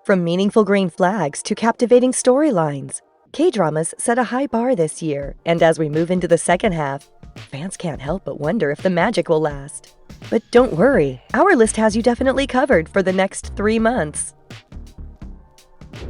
From meaningful green flags to captivating storylines, K-dramas set a high bar this year, and as we move into the second half, fans can't help but wonder if the magic will last. But don't worry, our list has you definitely covered for the next 3 months.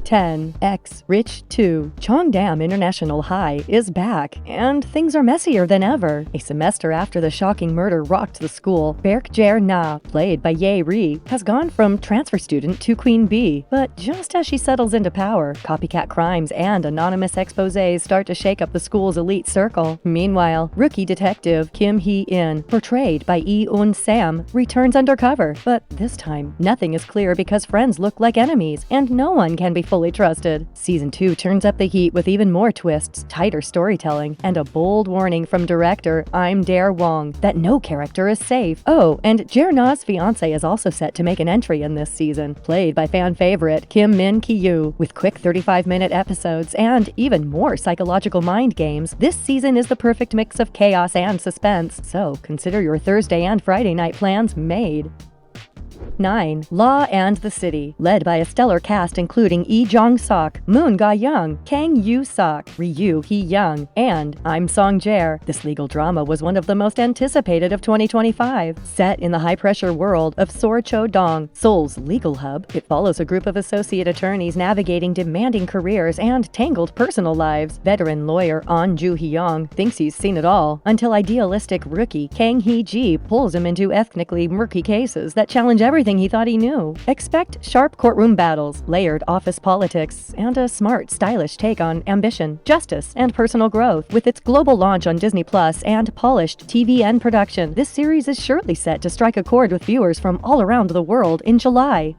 10. X Rich 2. Cheongdam International High is back, and things are messier than ever. A semester after the shocking murder rocked the school, Baek Jae-na, played by Ye Ri, has gone from transfer student to queen bee. But just as she settles into power, copycat crimes and anonymous exposés start to shake up the school's elite circle. Meanwhile, rookie detective Kim Hee-in, portrayed by Lee Eun-sam, returns undercover. But this time, nothing is clear because friends look like enemies, and no one can be fully trusted. Season 2 turns up the heat with even more twists, tighter storytelling, and a bold warning from director Im Dae-won that no character is safe. Oh, and Jae-na's fiancé is also set to make an entry in this season, played by fan favorite Kim Min-ki-yoo. With quick 35-minute episodes and even more psychological mind games, this season is the perfect mix of chaos and suspense, so consider your Thursday and Friday night plans made. 9. Law and the City, led by a stellar cast including Lee Jong-sok, Moon Ga-young, Kang Yoo-sok, Ryu Hee-young, and Im Song-jae. This legal drama was one of the most anticipated of 2025. Set in the high-pressure world of Sor Cho-dong, Seoul's legal hub, it follows a group of associate attorneys navigating demanding careers and tangled personal lives. Veteran lawyer Ahn Joo-hyung thinks he's seen it all, until idealistic rookie Kang Hee-ji pulls him into ethnically murky cases that challenge everything he thought he knew. Expect sharp courtroom battles, layered office politics, and a smart, stylish take on ambition, justice, and personal growth. With its global launch on Disney Plus and polished TVN production, this series is surely set to strike a chord with viewers from all around the world in July.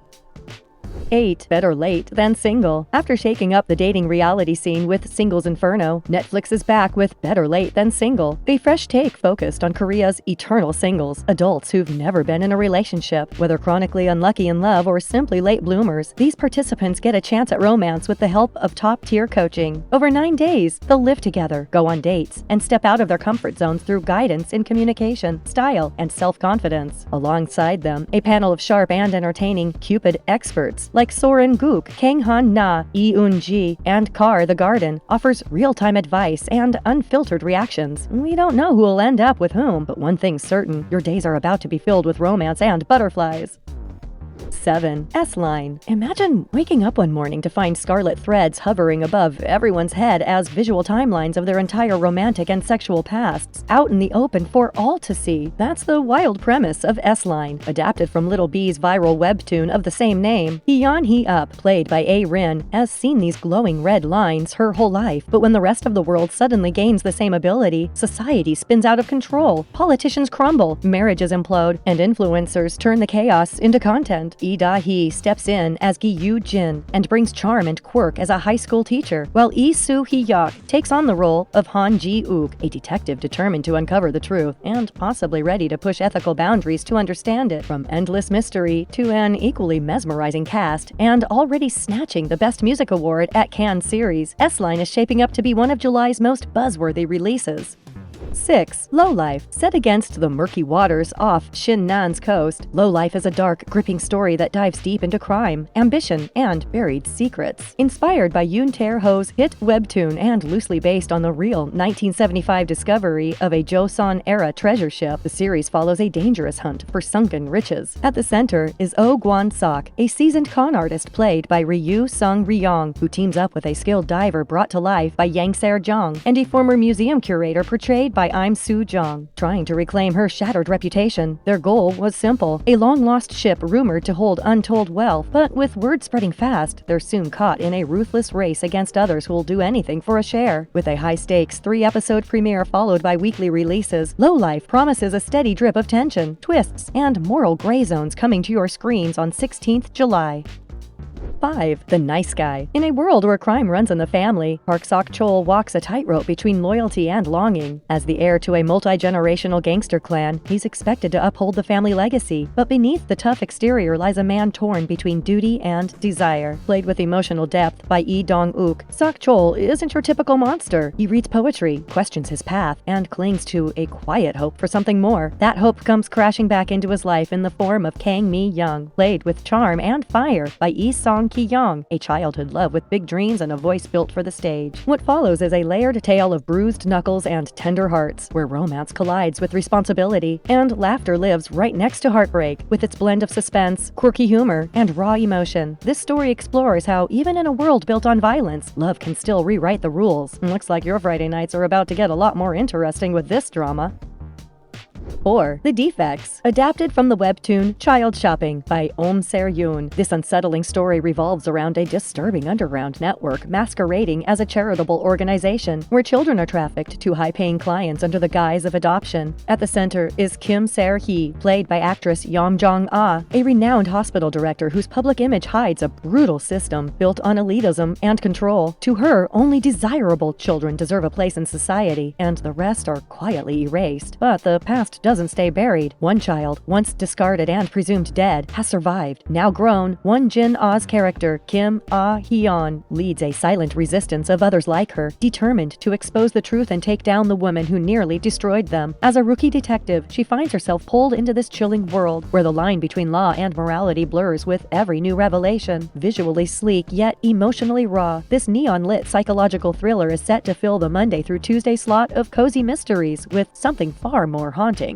8. Better Late Than Single. After shaking up the dating reality scene with Singles Inferno, Netflix is back with Better Late Than Single, a fresh take focused on Korea's eternal singles, adults who've never been in a relationship. Whether chronically unlucky in love or simply late bloomers, these participants get a chance at romance with the help of top-tier coaching. Over 9 days, they'll live together, go on dates, and step out of their comfort zones through guidance in communication, style, and self-confidence. Alongside them, a panel of sharp and entertaining Cupid experts like Soren Gook, Kang Han-na, Lee Eun-ji, and Kar the Garden offers real-time advice and unfiltered reactions. We don't know who will end up with whom, but one thing's certain, your days are about to be filled with romance and butterflies. 7. S-Line. Imagine waking up one morning to find scarlet threads hovering above everyone's head as visual timelines of their entire romantic and sexual pasts out in the open for all to see. That's the wild premise of S-Line, adapted from Little B's viral webtoon of the same name. Yeon Hee-up, played by A-rin, has seen these glowing red lines her whole life, but when the rest of the world suddenly gains the same ability, society spins out of control, politicians crumble, marriages implode, and influencers turn the chaos into content. Lee Da-hee steps in as Gi Yoo-jin and brings charm and quirk as a high school teacher, while Lee Soo-hee-yeok takes on the role of Han Ji-wook, a detective determined to uncover the truth and possibly ready to push ethical boundaries to understand it. From endless mystery to an equally mesmerizing cast and already snatching the Best Music Award at Cannes Series, S-Line is shaping up to be one of July's most buzzworthy releases. 6. Lowlife. Set against the murky waters off Shinnan's coast, Lowlife is a dark, gripping story that dives deep into crime, ambition, and buried secrets. Inspired by Yoon Tae-ho's hit webtoon and loosely based on the real 1975 discovery of a Joseon-era treasure ship, the series follows a dangerous hunt for sunken riches. At the center is Oh Gwon-sok, a seasoned con artist played by Ryu Sung-ryong, who teams up with a skilled diver brought to life by Yang Ser-jong, and a former museum curator portrayed by Im Soo-jong. Trying to reclaim her shattered reputation, their goal was simple: a long-lost ship rumored to hold untold wealth. But with word spreading fast, they're soon caught in a ruthless race against others who will do anything for a share. With a high-stakes 3-episode premiere followed by weekly releases, Lowlife promises a steady drip of tension, twists, and moral gray zones coming to your screens on 16th July. 5. The Nice Guy. In a world where crime runs in the family, Park Sok-chol walks a tightrope between loyalty and longing. As the heir to a multi-generational gangster clan, he's expected to uphold the family legacy, but beneath the tough exterior lies a man torn between duty and desire. Played with emotional depth by Lee Dong-wook, Sok-chol isn't your typical monster. He reads poetry, questions his path, and clings to a quiet hope for something more. That hope comes crashing back into his life in the form of Kang Mi-young, played with charm and fire by Lee Song Kang Ki-young, a childhood love with big dreams and a voice built for the stage. What follows is a layered tale of bruised knuckles and tender hearts, where romance collides with responsibility, and laughter lives right next to heartbreak, with its blend of suspense, quirky humor, and raw emotion. This story explores how, even in a world built on violence, love can still rewrite the rules. Looks like your Friday nights are about to get a lot more interesting with this drama. 4. The Defects, adapted from the webtoon Child Shopping by Om Ser-yoon. This unsettling story revolves around a disturbing underground network masquerading as a charitable organization where children are trafficked to high-paying clients under the guise of adoption. At the center is Kim Ser-hee, played by actress Yong Jong-ah, a renowned hospital director whose public image hides a brutal system built on elitism and control. To her, only desirable children deserve a place in society, and the rest are quietly erased. But the past doesn't stay buried. One child, once discarded and presumed dead, has survived. Now grown, Won Jin-ah's character, Kim Ah-hyeon, leads a silent resistance of others like her, determined to expose the truth and take down the woman who nearly destroyed them. As a rookie detective, she finds herself pulled into this chilling world, where the line between law and morality blurs with every new revelation. Visually sleek, yet emotionally raw, this neon-lit psychological thriller is set to fill the Monday through Tuesday slot of cozy mysteries with something far more haunting.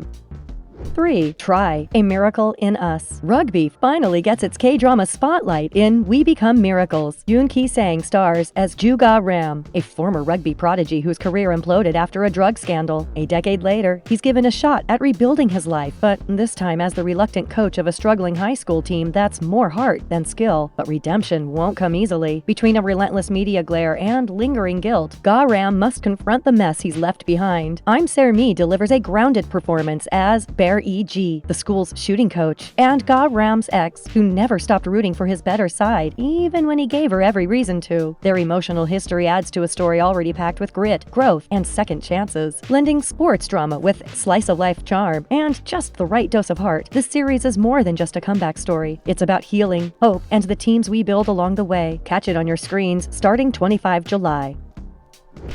3. Try, A Miracle in Us. Rugby finally gets its K-drama spotlight in We Become Miracles. Yoon Ki-sang stars as Juga Ram, a former rugby prodigy whose career imploded after a drug scandal. A decade later, he's given a shot at rebuilding his life, but this time as the reluctant coach of a struggling high school team that's more heart than skill. But redemption won't come easily. Between a relentless media glare and lingering guilt, Ga Ram must confront the mess he's left behind. Im Ser-mi delivers a grounded performance as Bear E.G., the school's shooting coach, and Ga Ram's ex, who never stopped rooting for his better side, even when he gave her every reason to. Their emotional history adds to a story already packed with grit, growth, and second chances. Blending sports drama with slice-of-life charm and just the right dose of heart, this series is more than just a comeback story. It's about healing, hope, and the teams we build along the way. Catch it on your screens starting 25 July.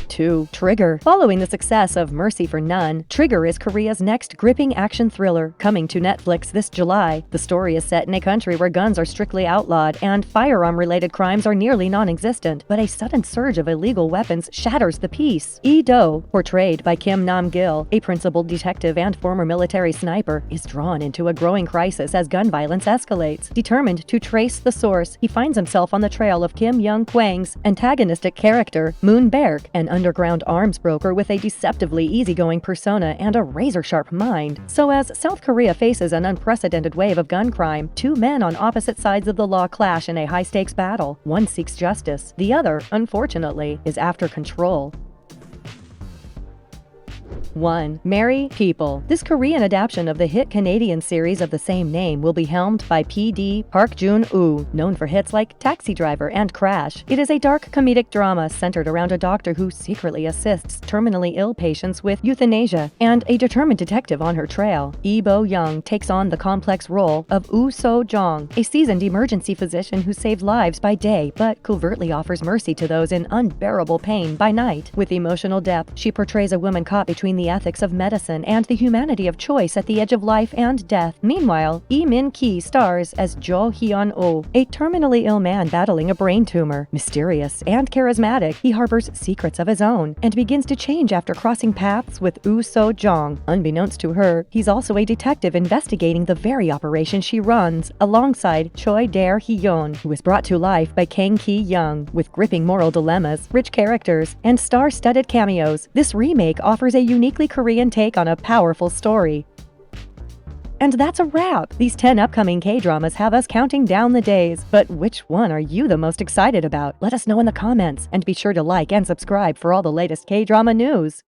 2. Trigger. Following the success of Mercy for None, Trigger is Korea's next gripping action thriller, coming to Netflix this July. The story is set in a country where guns are strictly outlawed and firearm-related crimes are nearly non-existent, but a sudden surge of illegal weapons shatters the peace. Lee-do, portrayed by Kim Nam-gil, a principled detective and former military sniper, is drawn into a growing crisis as gun violence escalates. Determined to trace the source, he finds himself on the trail of Kim Young-kwang's antagonistic character, Moon Baek, an underground arms broker with a deceptively easygoing persona and a razor-sharp mind. So as South Korea faces an unprecedented wave of gun crime, two men on opposite sides of the law clash in a high-stakes battle. One seeks justice. The other, unfortunately, is after control. 1. Merry People. This Korean adaptation of the hit Canadian series of the same name will be helmed by P.D. Park Joon-woo, known for hits like Taxi Driver and Crash. It is a dark comedic drama centered around a doctor who secretly assists terminally ill patients with euthanasia and a determined detective on her trail. Lee Bo-young takes on the complex role of Woo So-jong, a seasoned emergency physician who saves lives by day but covertly offers mercy to those in unbearable pain by night. With emotional depth, she portrays a woman caught between the ethics of medicine and the humanity of choice at the edge of life and death. Meanwhile, Lee Min-ki stars as Jo Hyun-oh, a terminally ill man battling a brain tumor. Mysterious and charismatic, he harbors secrets of his own and begins to change after crossing paths with Woo So-jong. Unbeknownst to her, he's also a detective investigating the very operation she runs, alongside Choi Dae-hyeon, who is brought to life by Kang Ki-young. With gripping moral dilemmas, rich characters, and star-studded cameos, this remake offers a uniquely Korean take on a powerful story. And that's a wrap! These 10 upcoming K-dramas have us counting down the days, but which one are you the most excited about? Let us know in the comments, and be sure to like and subscribe for all the latest K-drama news!